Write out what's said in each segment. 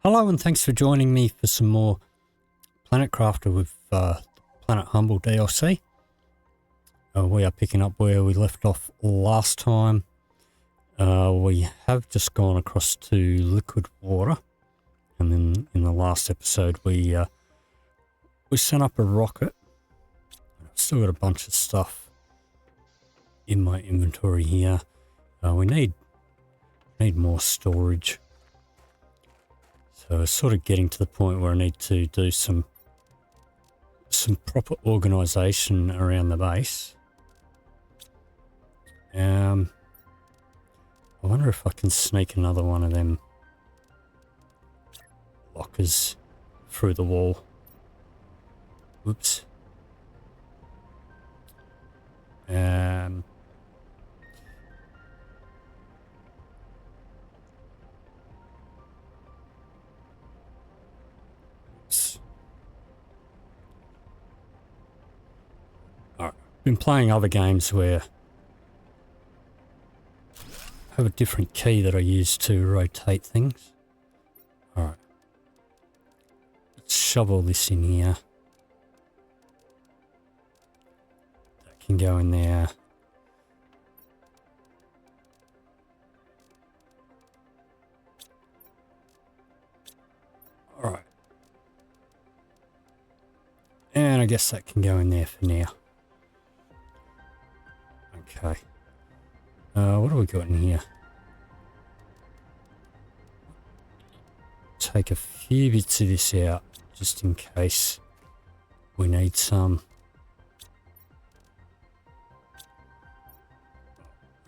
Hello and thanks for joining me for some more Planet Crafter with Planet Humble DLC. We are picking up where we left off last time. We have just gone across to liquid water, and then in the last episode we sent up a rocket. I've still got a bunch of stuff in my inventory here. We need more storage. So it's sort of getting to the point where I need to do some proper organisation around the base. I wonder if I can sneak another one of them lockers through the wall. Whoops. Alright, been playing other games where I have a different key that I use to rotate things. Alright. Let's shove all this in here. That can go in there. Alright. And I guess that can go in there for now. Okay. What do we got in here? Take a few bits of this out just in case we need some.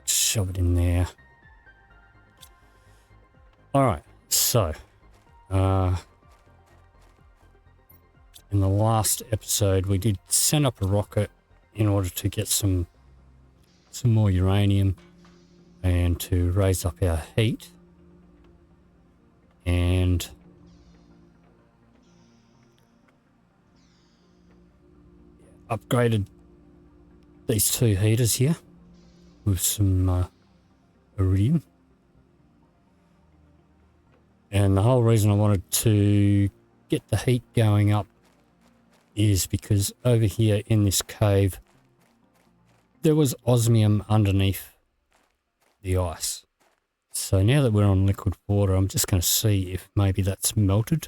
Shove it in there. Alright, so in the last episode we did send up a rocket in order to get some more uranium and to raise up our heat, and upgraded these two heaters here with some iridium. And the whole reason I wanted to get the heat going up is because over here in this cave there was osmium underneath the ice. So now that we're on liquid water, I'm just going to see if maybe that's melted,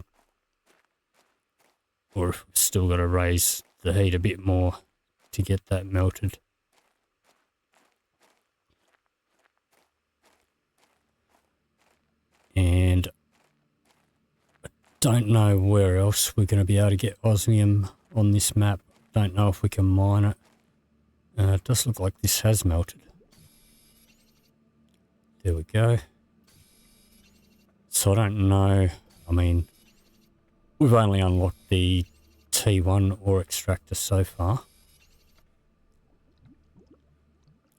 or if we've still got to raise the heat a bit more to get that melted. And I don't know where else we're going to be able to get osmium on this map. Don't know if we can mine it. It does look like this has melted. There we go. So I don't know. I mean, we've only unlocked the T1 ore extractor so far.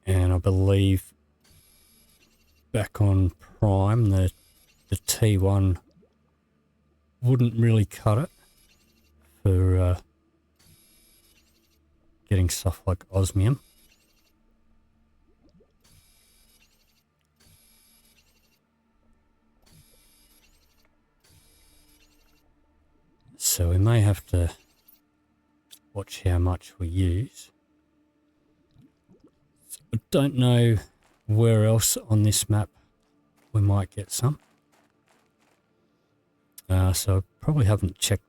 And I believe back on Prime, the T1 wouldn't really cut it for getting stuff like osmium. So we may have to watch how much we use. So I don't know where else on this map we might get some. So I probably haven't checked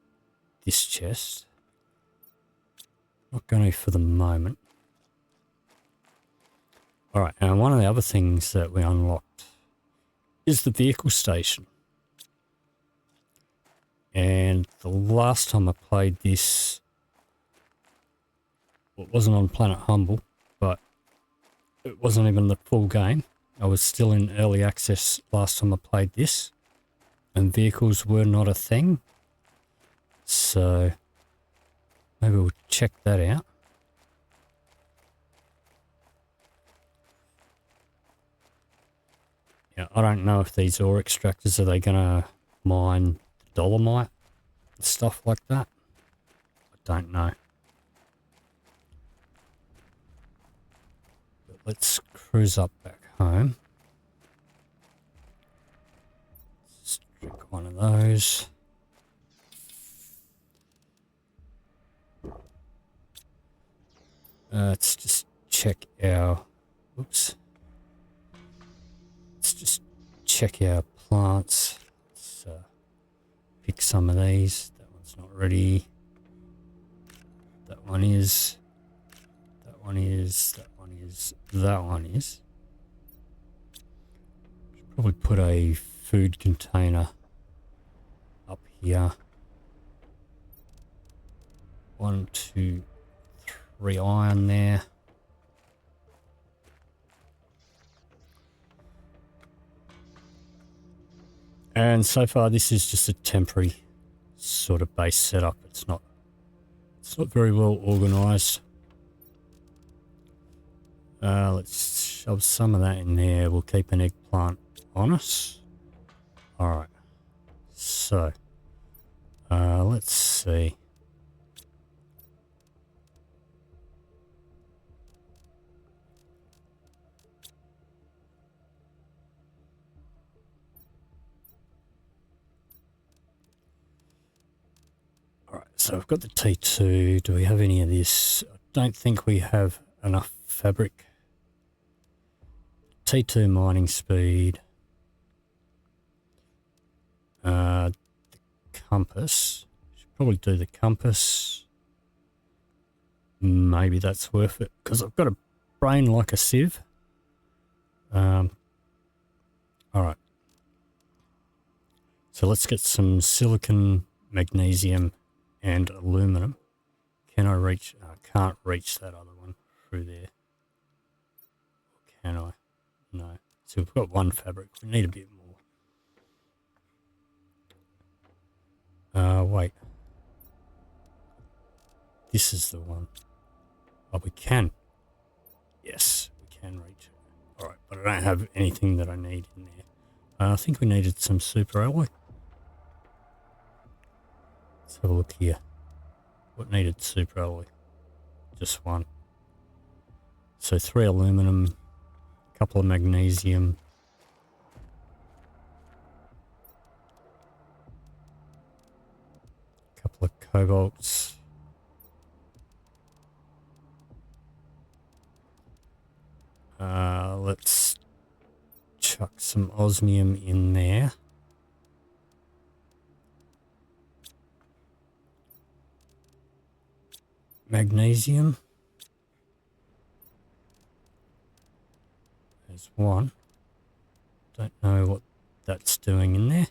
this chest. Not going to for the moment. Alright, and one of the other things that we unlocked is the vehicle station. And the last time I played this, well, it wasn't on Planet Humble, but it wasn't even the full game. I was still in early access last time I played this, and vehicles were not a thing. So maybe we'll check that out. Yeah, I don't know if these ore extractors, are they going to mine dolomite and stuff like that? I don't know. But let's cruise up back home. Let's drink one of of those. Let's just check our, oops. Let's just check our plants. Let's pick some of these. That one's not ready. That one is. That one is. That one is. That one is. Should probably put a food container up here. 1, 2, 3 iron there. And so far this is just a temporary sort of base setup. It's not very well organized. Let's shove some of that in there. We'll keep an eggplant on us. Alright. So let's see. Alright, so I've got the T2. Do we have any of this? I don't think we have enough fabric. T2 mining speed. The compass. Should probably do the compass. Maybe that's worth it because I've got a brain like a sieve. Alright. So let's get some silicon, magnesium, and aluminum. Can I reach? I can't reach that other one through there. Or can I? No. So we've got one fabric. We need a bit more. Wait. This is the one. Oh, we can. Yes, we can reach it. Alright, but I don't have anything that I need in there. I think we needed some super alloy. Let's have a look here. What needed super alloy? Just one. So 3 aluminum, a couple of magnesium, a couple of cobalts, let's chuck some osmium in there. Magnesium. There's one. Don't know what that's doing in there.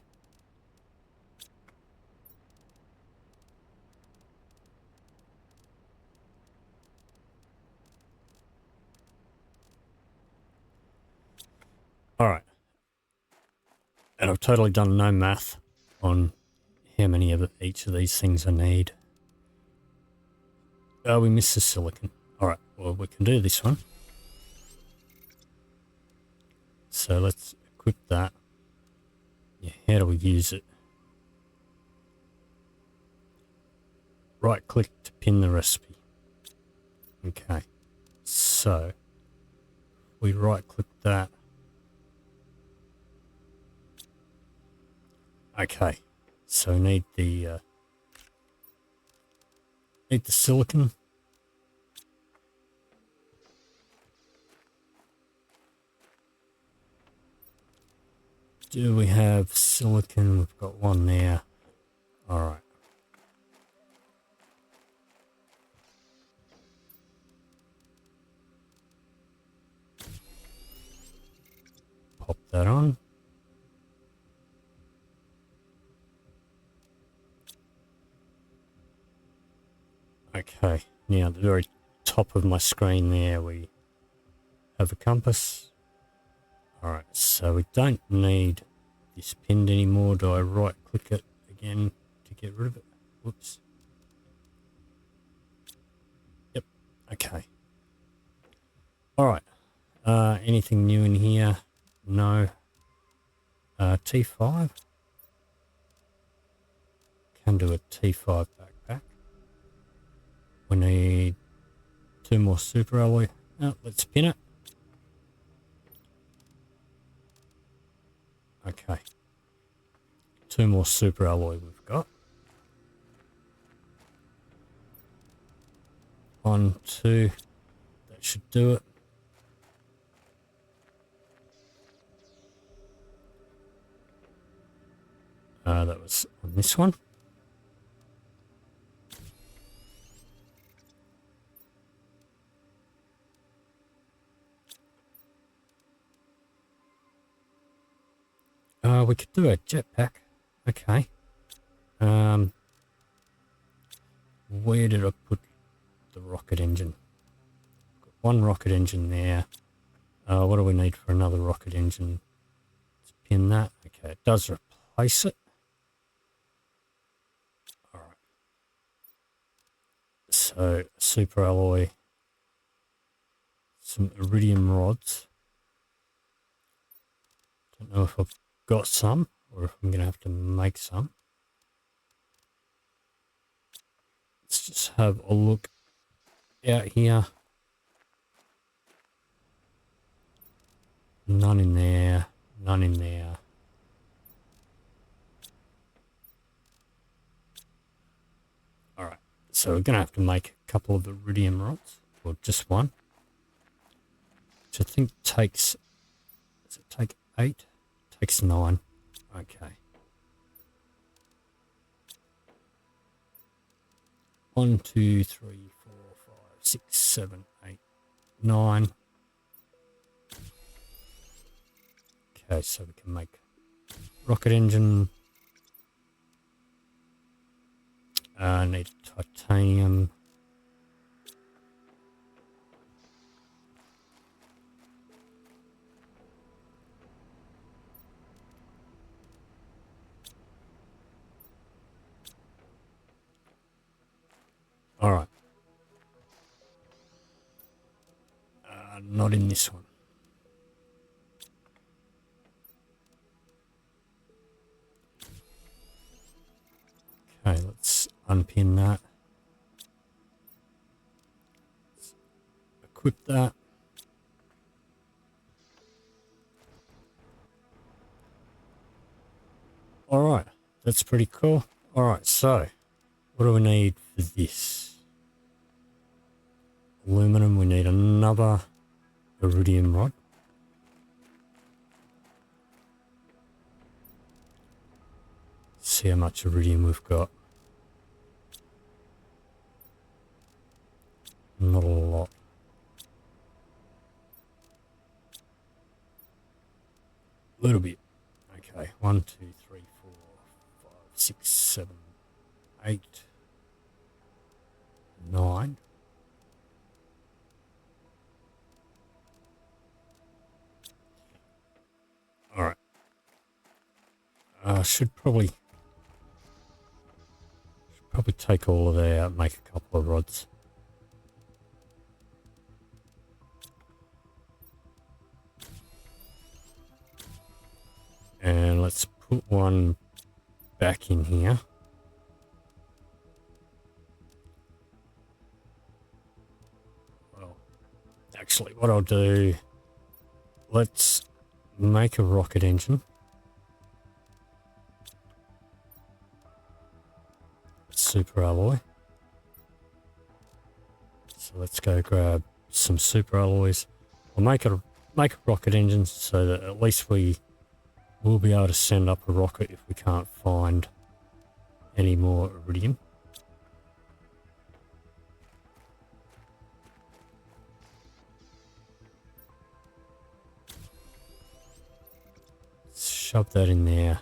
Alright. And I've totally done no math on how many of each of these things I need. Oh, we missed the silicon. Alright, well we can do this one. So let's equip that. Yeah, how do we use it? Right click to pin the recipe. Okay. So we right click that. Okay. So we need the silicon. Do we have silicon? We've got one there. Alright. Pop that on. Okay, now at the very top of my screen there we have a compass. Alright, so we don't need this pinned anymore. Do I right click it again to get rid of it? Whoops. Yep, okay. Alright, anything new in here? No. T5. Can do a T5 backpack. We need 2 more super alloy. Oh, let's pin it. Okay. 2 more super alloy we've got. 1, 2. That should do it. That was on this one. We could do a jetpack. Okay. Where did I put the rocket engine? Got 1 rocket engine there. What do we need for another rocket engine? Let's pin that. Okay, it does replace it. Alright. So, super alloy. Some iridium rods. Don't know if I've got some or if I'm going to have to make some. Let's just have a look out here. None in there. None in there. Alright, so we're going to have to make a couple of iridium rods, or just 1. Which I think takes, does it take 8? Takes 9. Okay. 1, 2, 3, 4, 5, 6, 7, 8, 9. Okay, so we can make rocket engine. Need titanium. All right. Not in this one. Okay, let's unpin that. Let's equip that. All right, that's pretty cool. All right, so what do we need for this? Aluminum, we need another iridium rod. See how much iridium we've got. Not a lot. A little bit. Okay, 1, 2, 3, 4, 5, 6, 7, 8, 9. All right. Should probably take all of that out, make a couple of rods. And let's put one back in here. Well, actually, what I'll do, let's make a rocket engine. Super alloy. So let's go grab some super alloys. We'll make a rocket engine so that at least we will be able to send up a rocket if we can't find any more iridium. Let's shove that in there.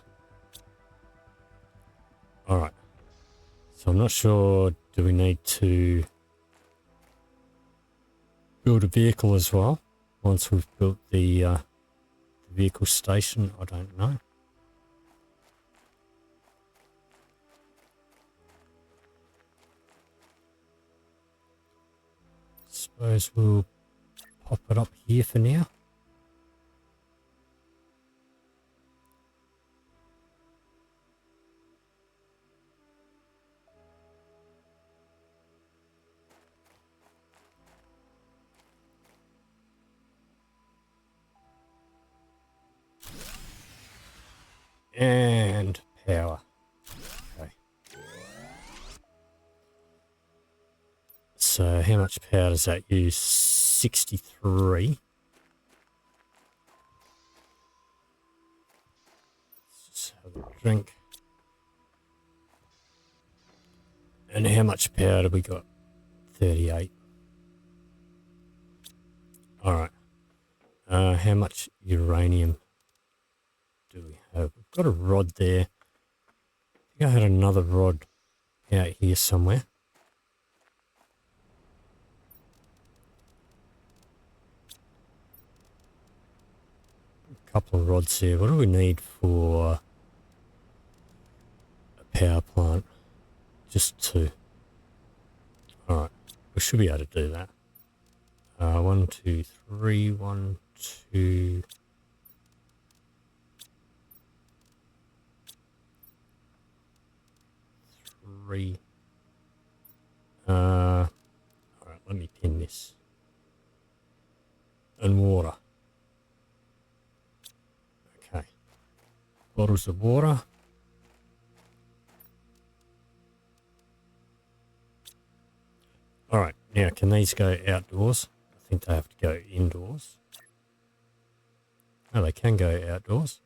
All right. So I'm not sure, do we need to build a vehicle as well once we've built the vehicle station? I don't know. Suppose we'll pop it up here for now. And power. So how much power does that use? 63. Let's just have a drink. And how much power do we got? 38. Alright. How much uranium do we have? We've got a rod there. I think I had another rod out here somewhere. A couple of rods here. What do we need for a power plant? Just 2. Alright. We should be able to do that. 1, 2, 3. 1, 2... 3. Alright, let me pin this. And water. Okay. Bottles of water. Alright, now can these go outdoors? I think they have to go indoors. Oh, they can go outdoors.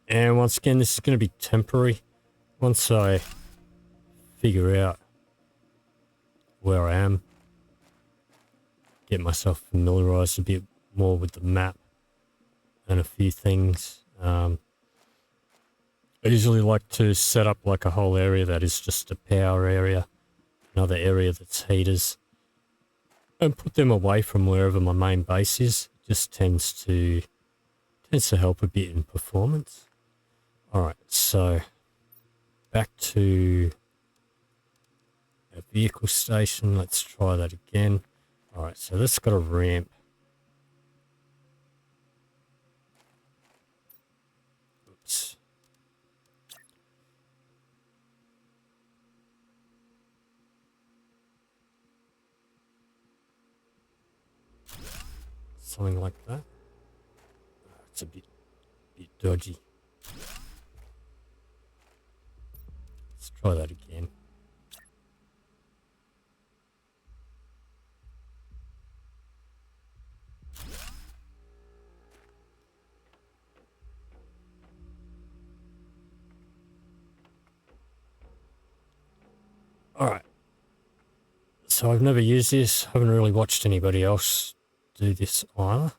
And once again, this is going to be temporary. Once I figure out where I am, get myself familiarised a bit more with the map and a few things. I usually like to set up like a whole area that is just a power area, another area that's heaters, and put them away from wherever my main base is. Just tends to help a bit in performance. Alright, so back to a vehicle station. Let's try that again. Alright, so this has got a ramp. Oops. Something like that. It's a bit dodgy. Let's try that again. Alright. So I've never used this. Haven't really watched anybody else do this either.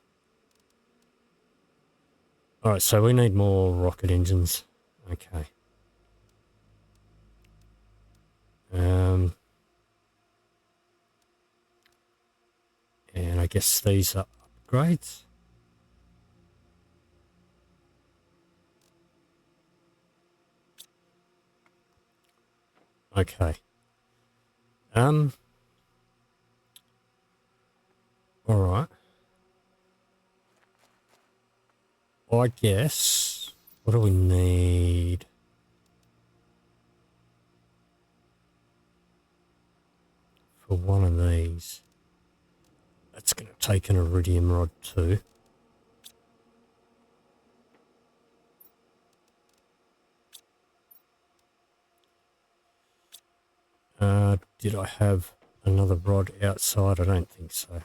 Alright, so we need more rocket engines. Okay. And I guess these are upgrades. Okay. Alright. Well, I guess, what do we need? For one of these. That's going to take an iridium rod too. Did I have another rod outside? I don't think so.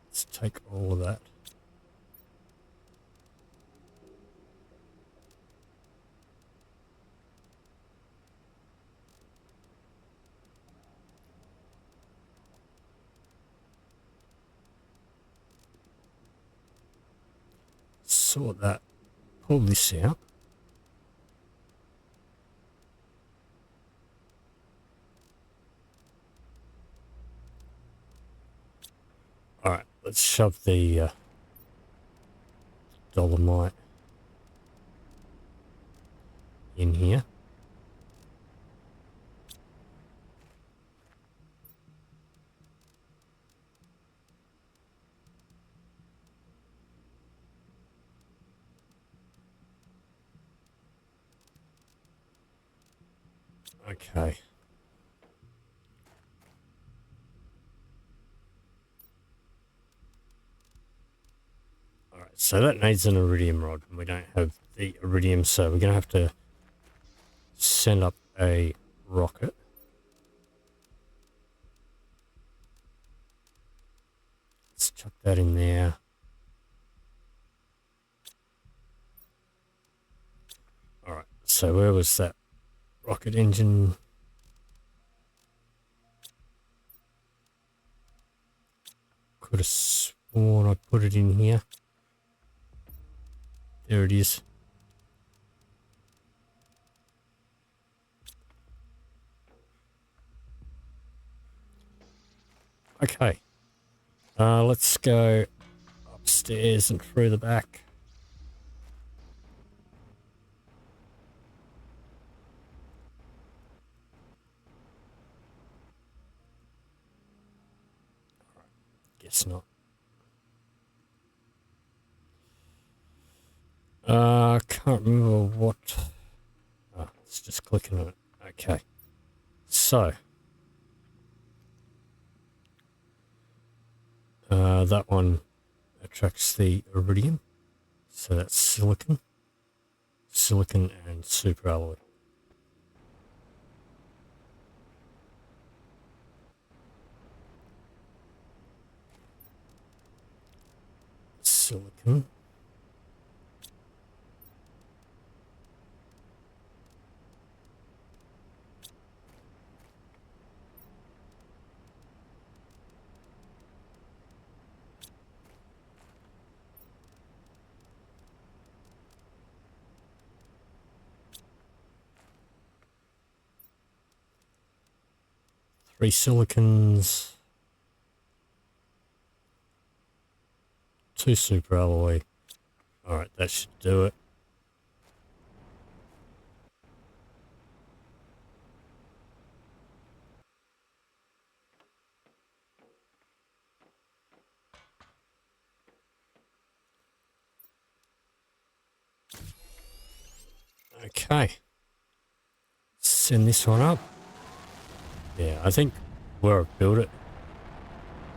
Let's take all of that. Sort that. Pull this out. Alright, let's shove the dolomite in here. Okay. Alright, so that needs an iridium rod. We don't have the iridium, so we're going to have to send up a rocket. Let's chuck that in there. Alright, so where was that rocket engine? Could have sworn I put it in here. There it is. Okay. Let's go upstairs and through the back. Guess not. Can't remember what. Oh, it's just clicking on it. Okay. So. That one attracts the iridium. So that's silicon. Silicon and superalloy. Silicon. Three silicons. Two superalloy. Alright, that should do it. Okay. Send this one up. Yeah, I think where I've built it,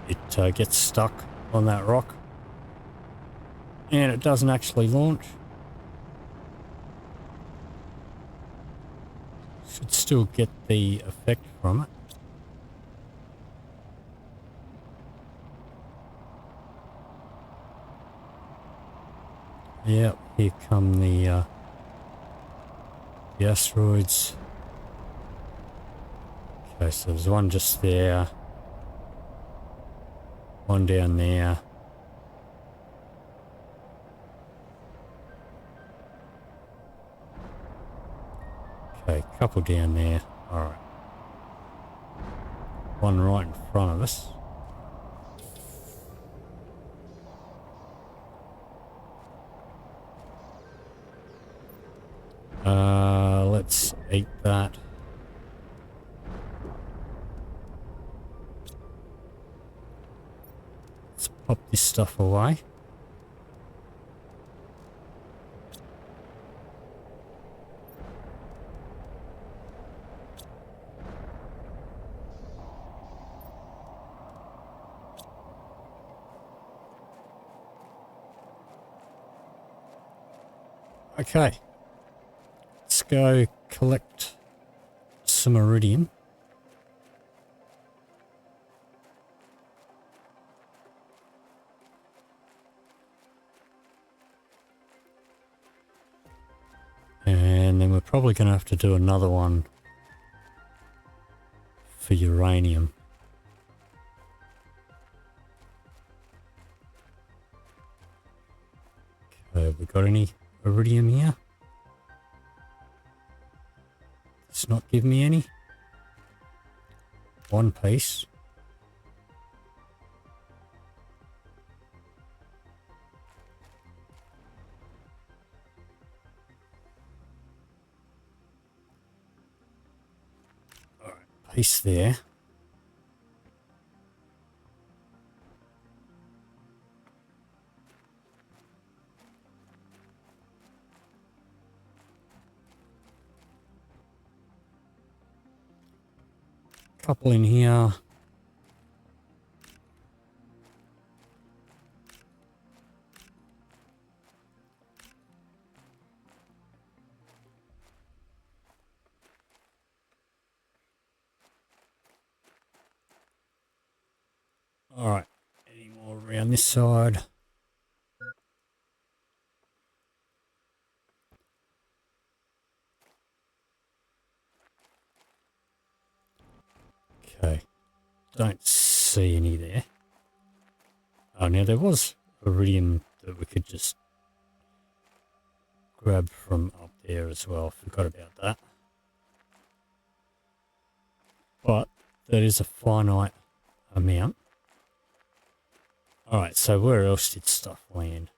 it gets stuck on that rock. And it doesn't actually launch. Should still get the effect from it. Yep, here come the asteroids. Okay, so there's one just there. One down there. Okay, couple down there. Alright. One right in front of us. Let's eat that. Let's pop this stuff away. Okay. Let's go collect some iridium. And then we're probably going to have to do another one for uranium. Okay, have we got any iridium here? It's not giving me any. One piece. Alright, piece there. Couple in here. Alright, any more around this side? Okay, don't see any there. Oh, now there was iridium that we could just grab from up there as well. Forgot about that. But that is a finite amount. Alright, so where else did stuff land?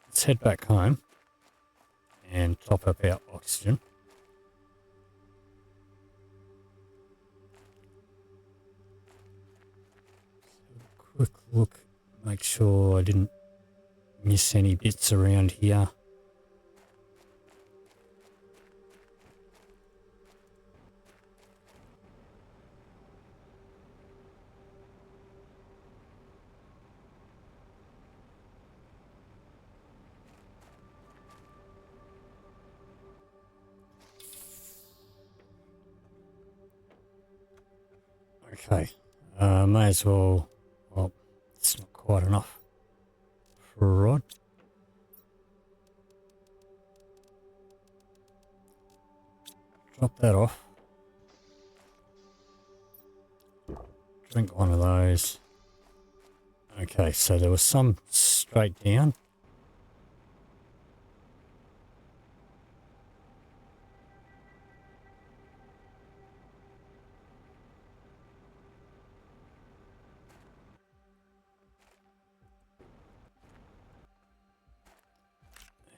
Let's head back home and top up our oxygen. Quick look, make sure I didn't miss any bits around here. Okay, may as well, well, it's not quite enough for a rod. Drop that off. Drink one of those. Okay, so there was some straight down.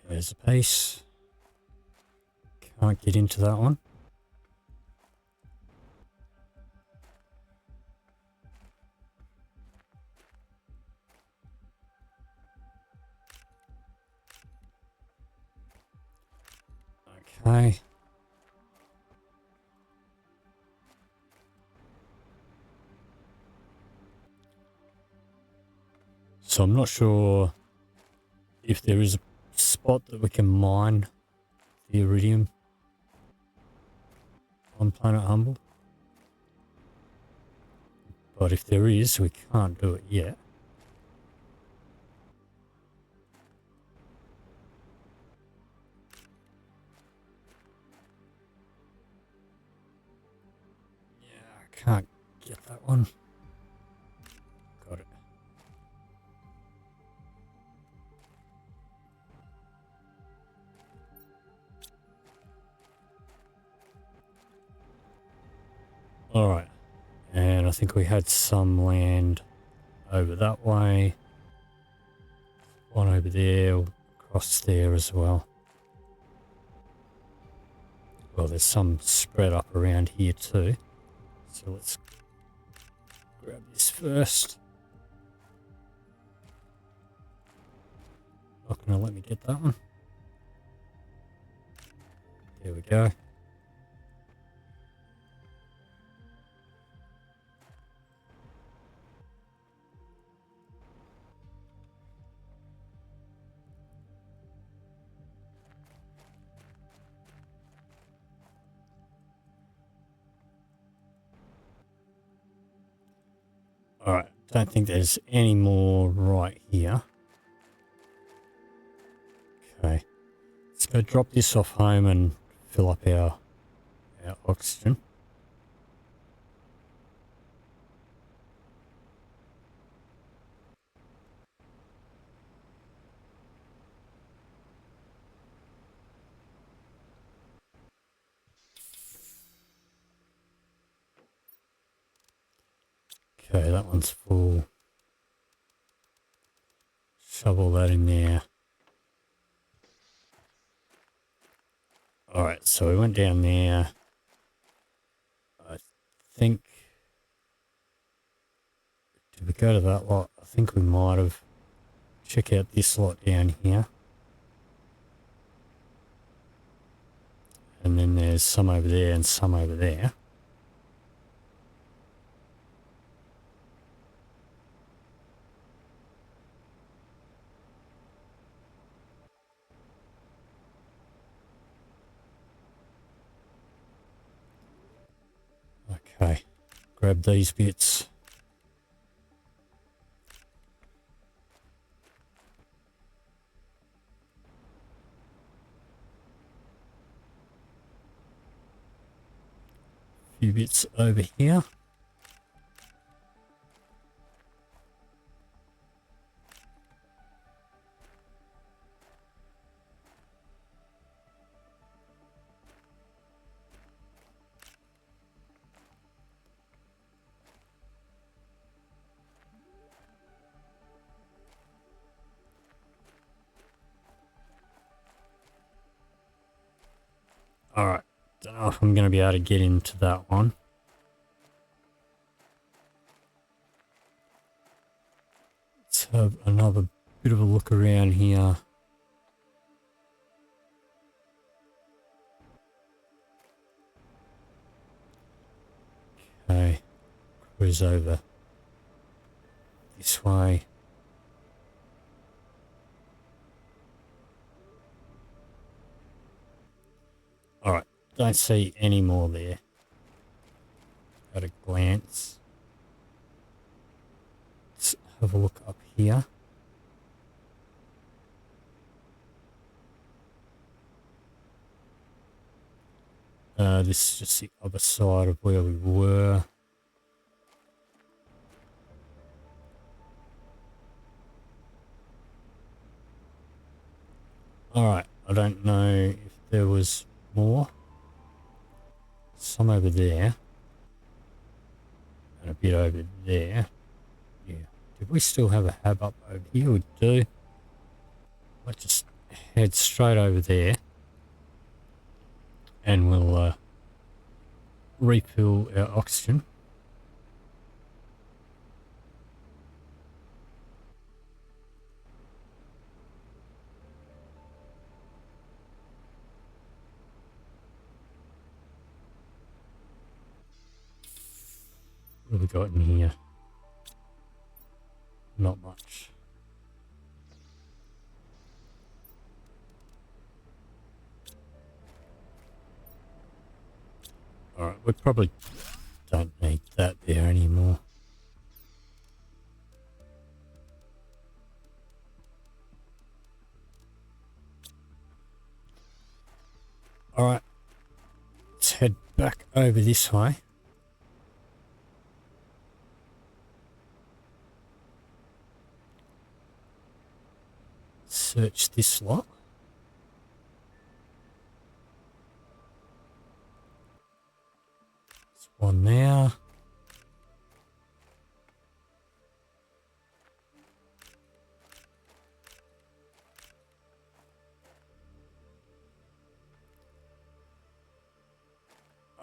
There's a piece. Can't get into that one. Okay. So I'm not sure if there is a spot that we can mine the iridium on Planet Humble. But if there is, we can't do it yet. Yeah, I can't get that one. Got it. Alright. And I think we had some land over that way. One over there, across there as well. Well, there's some spread up around here too. So let's grab this first. Not gonna let me get that one. There we go. Alright, don't think there's any more right here. Okay, let's go drop this off home and fill up our oxygen. Okay, that one's full. Shovel that in there. Alright, so we went down there. I think... Did we go to that lot? I think we might have. Check out this lot down here. And then there's some over there and some over there. grab these bits. A few bits over here. Alright, don't know if I'm going to be able to get into that one. Let's have another bit of a look around here. Okay, cruise over this way. Alright, don't see any more there at a glance. Let's have a look up here. This is just the other side of where we were. Alright, I don't know if there was more. Some over there. And a bit over there. Yeah. Did we still have a hab up over here? We do. Let's just head straight over there. And we'll refill our oxygen. What have we got in here? Not much. Alright, we probably don't need that there anymore. Alright, let's head back over this way. Search this lot. There's one there.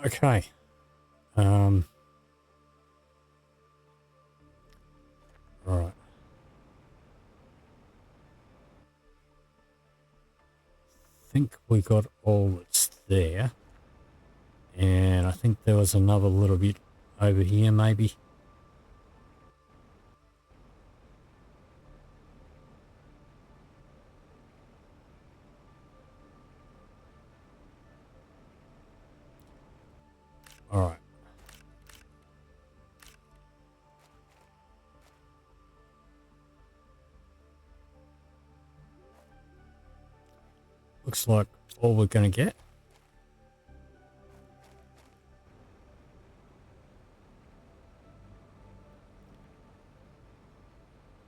Okay. Right. I think we got all that's there. And I think there was another little bit over here maybe. Alright. Looks like all we're going to get.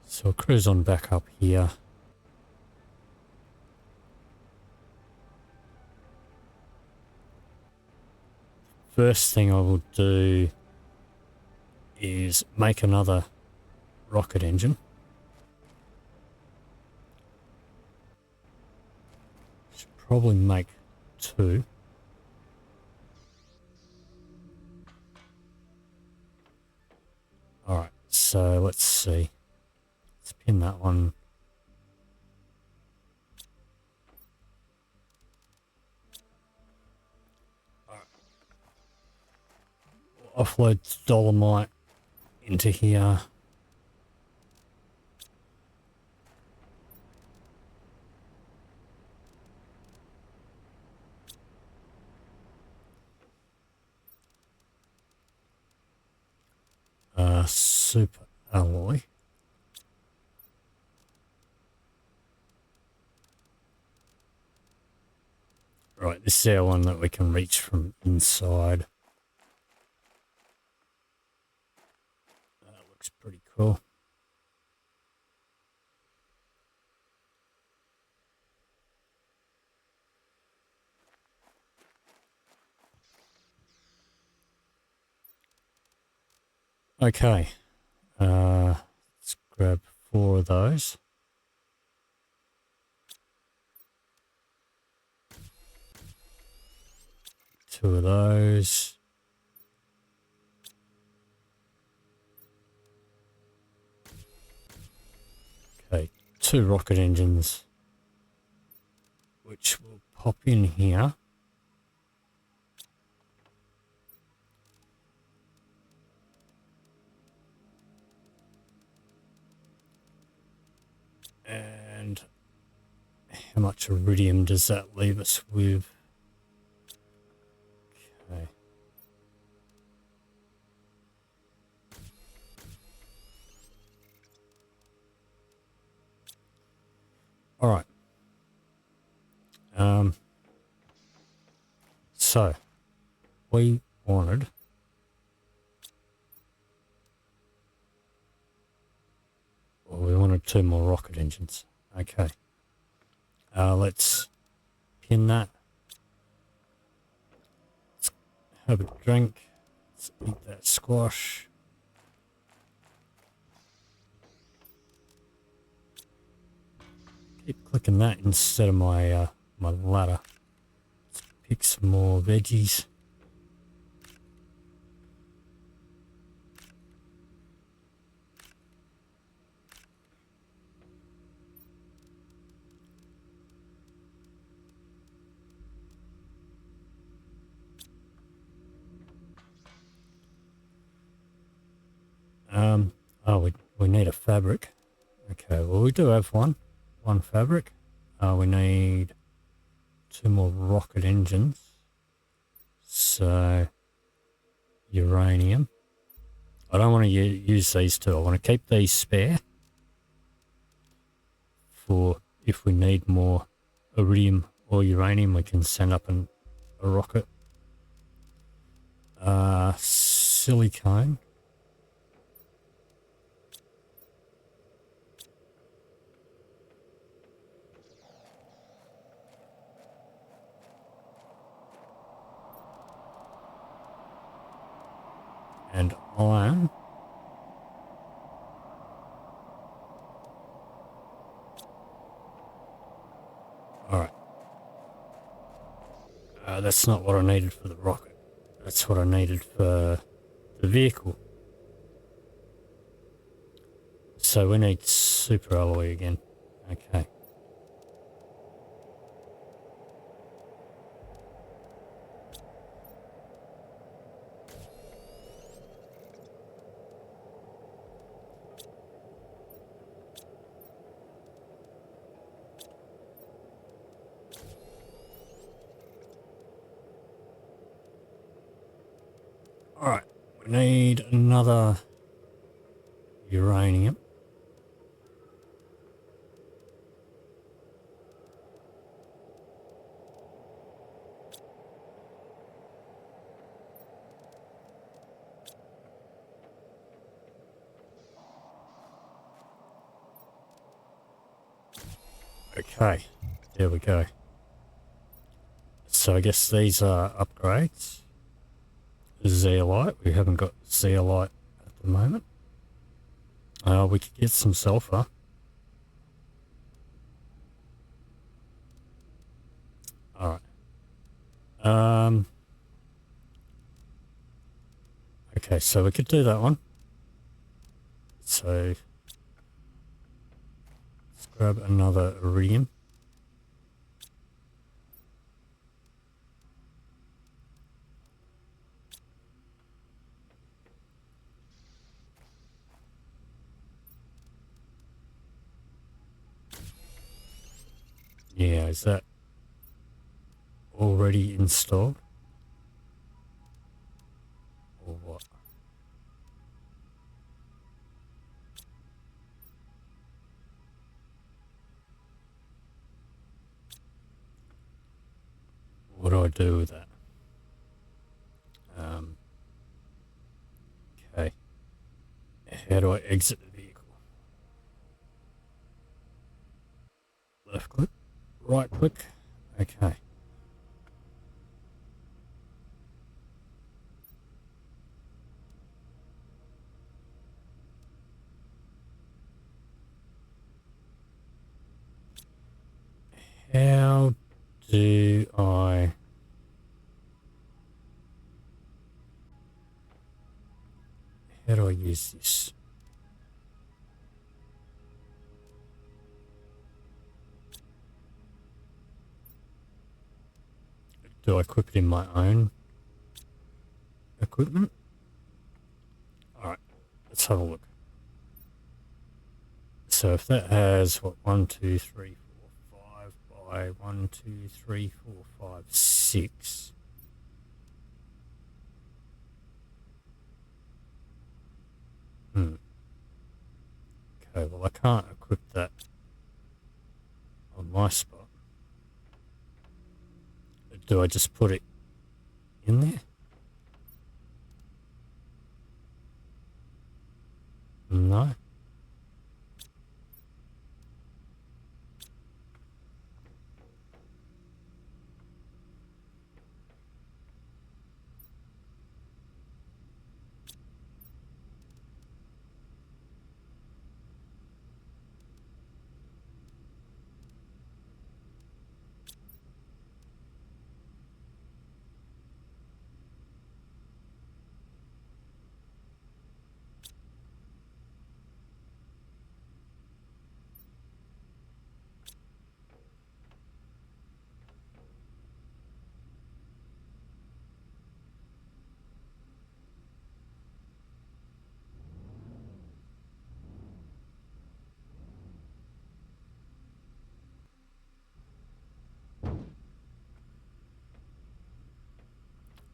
So we'll cruise on back up here. First thing I will do is make another rocket engine. Should probably make 2. Alright, so let's see. Let's pin that one. Offload dolomite into here. super alloy. Right, this is our one that we can reach from inside. That looks pretty cool. Okay, let's grab 4 of those. Two of those. Okay, 2 rocket engines, which will pop in here. And how much iridium does that leave us with? Okay. All right. So we wanted we wanted 2 more rocket engines. Okay. Let's pin that. Let's have a drink. Let's eat that squash. Keep clicking that instead of my my ladder. Let's pick some more veggies. Oh, we need a fabric. Okay, well we do have one fabric. We need 2 more rocket engines. So uranium. I don't want to use these 2. I want to keep these spare for if we need more iridium or uranium, we can send up a rocket. Silicone. And iron. Alright. That's not what I needed for the rocket. That's what I needed for the vehicle. So we need super alloy again. Okay. Alright, we need another uranium. Okay, there we go. So I guess these are upgrades. Zeolite, we haven't got zeolite at the moment. We could get some sulfur. Alright. Okay, so we could do that one. So let's grab another iridium. Yeah, is that already installed? Or what? what do I do with that? Okay. How do I exit the vehicle? Left click, right click. Okay. How do I... How do I use this? Do I equip it in my own equipment? Alright, let's have a look. So if that has, what, 1, 2, 3, 4, 5 by 1, 2, 3, 4, 5, 6. Okay, well I can't equip that on my spot. Do I just put it in there? No.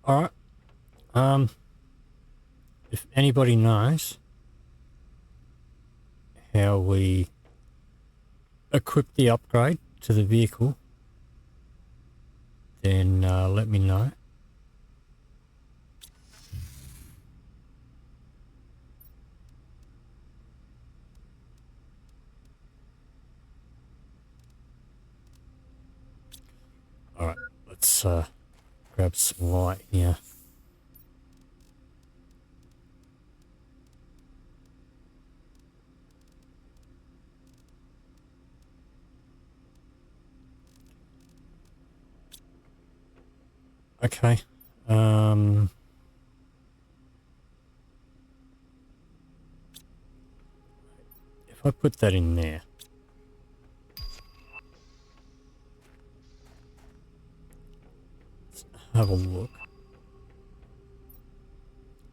Alright. If anybody knows how we equip the upgrade to the vehicle, then let me know. Alright, let's grab some light here. Okay. If I put that in there, let's have a look.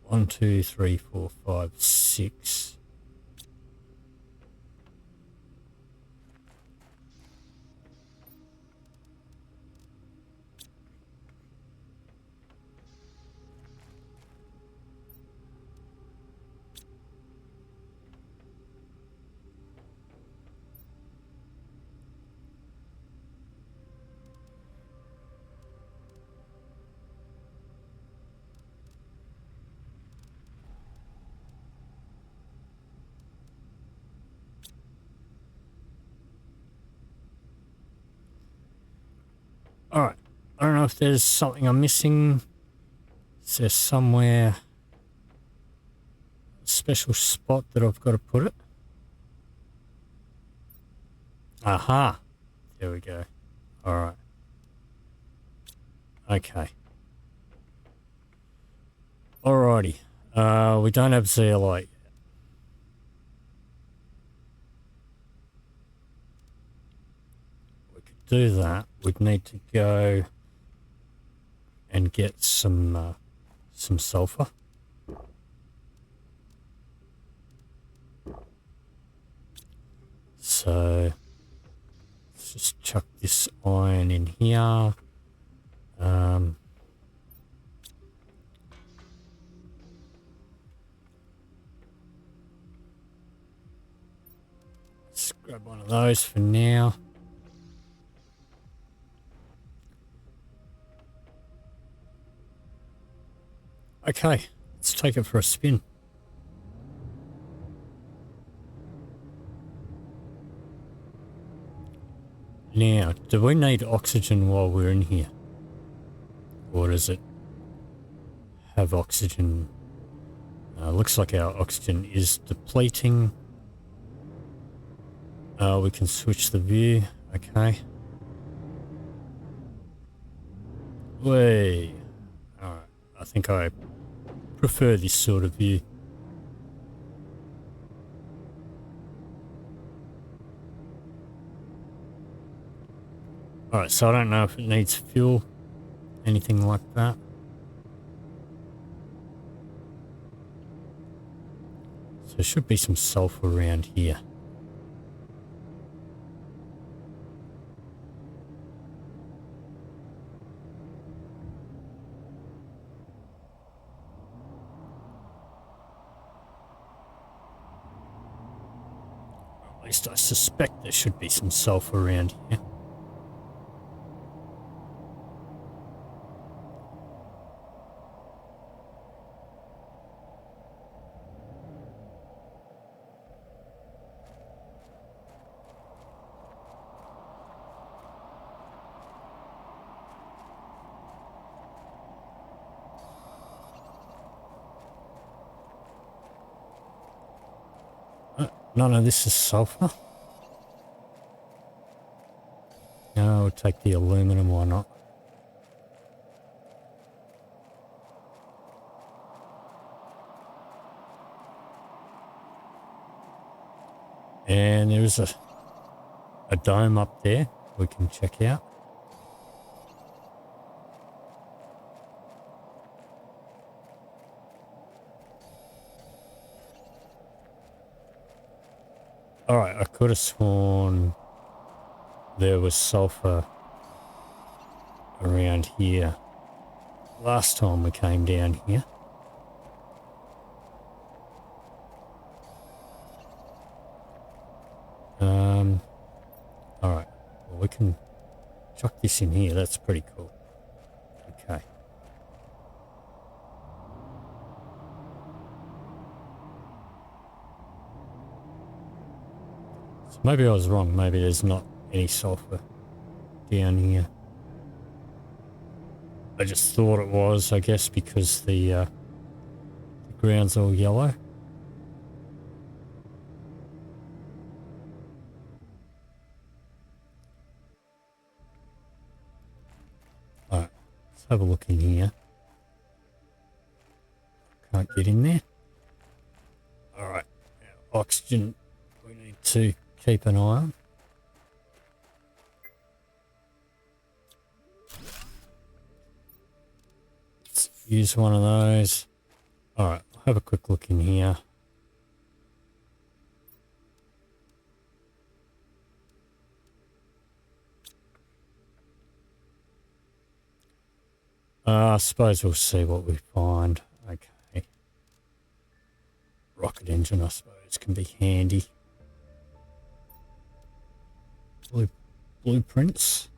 1, 2, 3, 4, 5, 6. Alright, I don't know if there's something I'm missing. Is there somewhere, a special spot that I've got to put it? Aha! There we go. Alright. Okay. Alrighty. We don't have zeolite yet. We could do that. We'd need to go and get some sulfur. So let's just chuck this iron in here. Let's grab one of those for now. Okay, let's take it for a spin. Now, do we need oxygen while we're in here? Or does it have oxygen? Looks like our oxygen is depleting. We can switch the view. Okay. Way. Alright, I think I prefer this sort of view. Alright, so I don't know if it needs fuel, anything like that. So there should be some sulfur around here. At least I suspect there should be some sulfur around here. None of this is sulfur. No, we'll take the aluminum, why not? And there's a dome up there we can check out. Alright, I could have sworn there was sulfur around here last time we came down here. Alright, well, we can chuck this in here, that's pretty cool. Okay. So maybe I was wrong, maybe there's not any sulfur down here. I just thought it was, I guess, because the ground's all yellow. Alright, let's have a look in here. Can't get in there. Alright, oxygen we need to keep an eye on. Let's use one of those. Alright, I'll have a quick look in here. I suppose we'll see what we find. Okay. Rocket engine, I suppose, can be handy. Blueprints.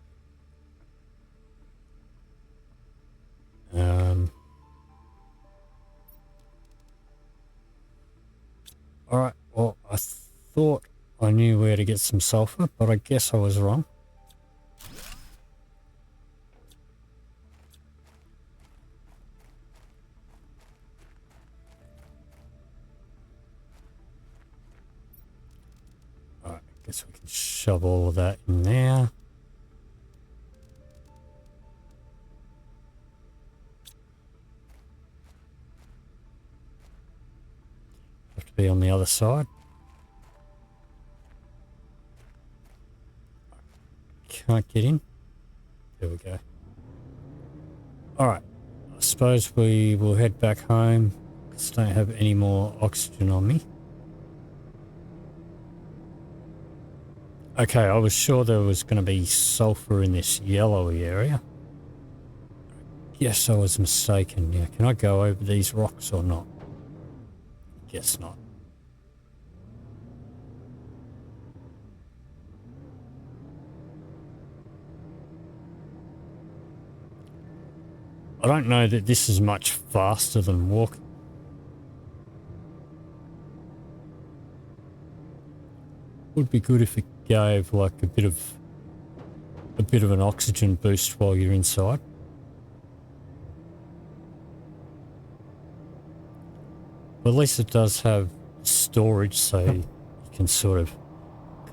Alright, well, I thought I knew where to get some sulfur, but I guess I was wrong. Alright, I guess we can shove all of that in there. Have to be on the other side. Can't get in. There we go. Alright, I suppose we will head back home because I don't have any more oxygen on me. Okay, I was sure there was going to be sulfur in this yellowy area. Yes, I was mistaken. Now, can I go over these rocks or not? Guess not. I don't know that this is much faster than walking. Would be good if it gave like a bit of an oxygen boost while you're inside. But at least it does have storage, so you can sort of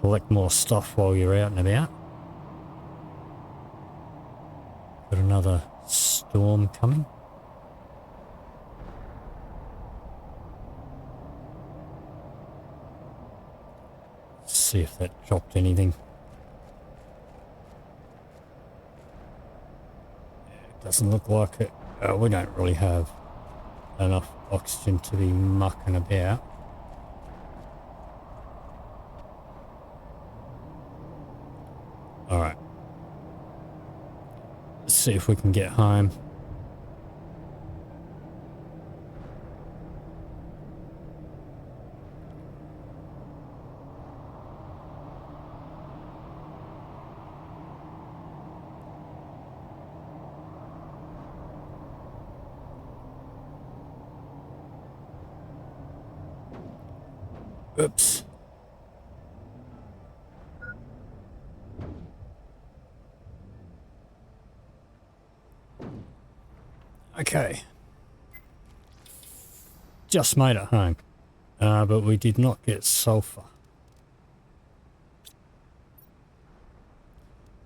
collect more stuff while you're out and about. Got another storm coming. Let's see if that dropped anything. It doesn't look like it. We don't really have enough oxygen to be mucking about. Alright. Let's see if we can get home. Oops. Okay. Just made it home. But we did not get sulfur.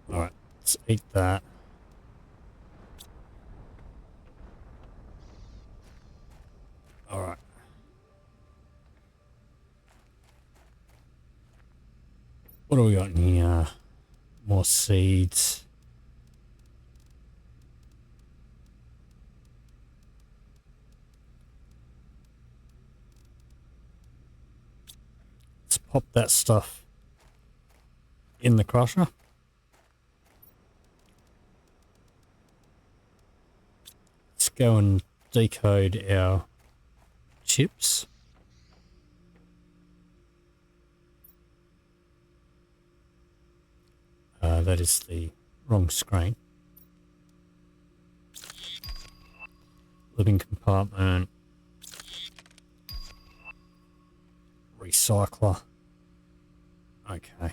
Alright, let's eat that. Alright. What do we got in here? More seeds. Let's pop that stuff in the crusher. Let's go and decode our chips. That is the wrong screen. Living compartment. Recycler. Okay.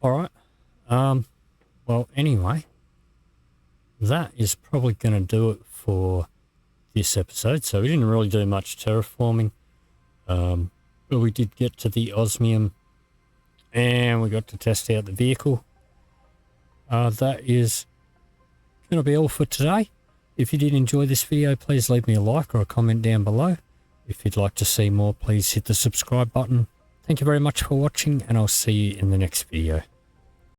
Alright. Well, anyway, that is probably going to do it for this episode. So we didn't really do much terraforming. But we did get to the Osmium. And we got to test out the vehicle. That is going to be all for today. If you did enjoy this video, please leave me a like or a comment down below. If you'd like to see more, please hit the subscribe button. Thank you very much for watching, and I'll see you in the next video.